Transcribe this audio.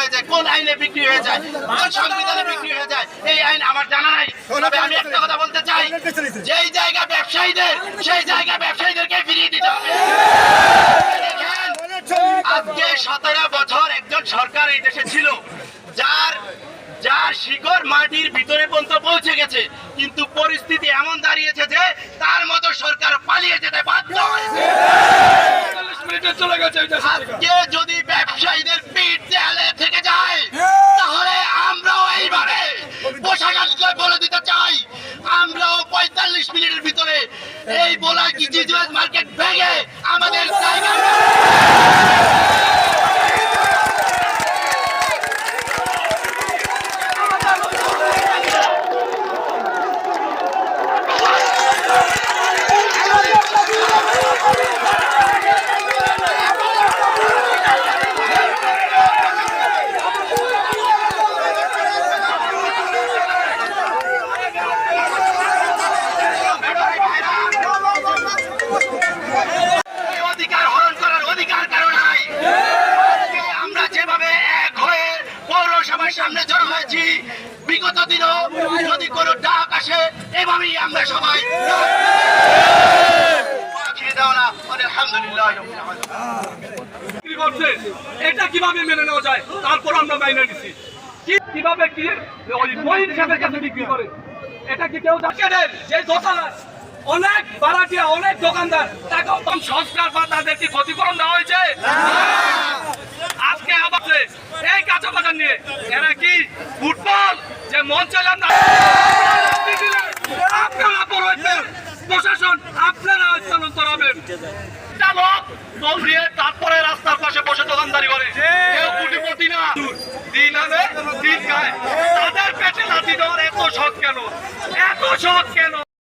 হয়ে যায়, কোন আইনে বিক্রি হয়ে যায়, কোন সংবিধানে বিক্রি হয়ে যায়, এই আইন আমার জানা নাই। তবে আমি একটা কথা বলতে চাই, যেই জায়গা ব্যবসায়ীদের, সেই জায়গা ব্যবসায়ীদেরকে ফিরিয়ে দিতে হবে। আজকে 17 বছর একজন সরকার এই দেশে ছিল, যার শিকড় মাটির ভিতরে পর্যন্ত পৌঁছে গেছে, কিন্তু পরিস্থিতি এমন দাঁড়িয়েছে যে তার মতো সরকার পালিয়ে যেতে বাধ্য হয়েছে। আজকে যদি ব্যবসায়ীদের পিঠ দেয়ালে থেকে যায়, তাহলে আমরাও এইভাবে পোশাককে বলে দিতে চাই, আমরাও 45 মিনিটের ভিতরে এই বলা কি জিজুয়েস মার্কেট ভেঙে আমাদের জায়গা সামনে জড়ো হয়েছি। বিগত দিনও যদি কোনো ডাক আসে, এভাবেই আমরা সবাই এটা কিভাবে মেনে নেওয়া যায়? তারপর আমরা মাইনে নিচ্ছি কিভাবে কি ওই মহিন সাহেবের কাছে বিক্রি করে, এটা কি কেউ দেন? যে দোকানদার অনেক ভাড়াটিয়া, অনেক দোকানদার, তাকে সংস্কার বা তাদের কি ক্ষতিপূরণ দেওয়া হয়েছে? আজকে আবার এই কাঁচা বাজার নিয়ে এরা কি ফুটবল যে মন চাইলাম না, আপনারা করবেন, প্রশাসন আপনারা স্থানান্তর হবেন। তারপরে রাস্তার পাশে বসে দোকানদারি করে, কেউ কোটিপতি না, দিন আনে দিন খায়, তাদের পেটে লাথি দেওয়ার এত শখ কেন? এত শখ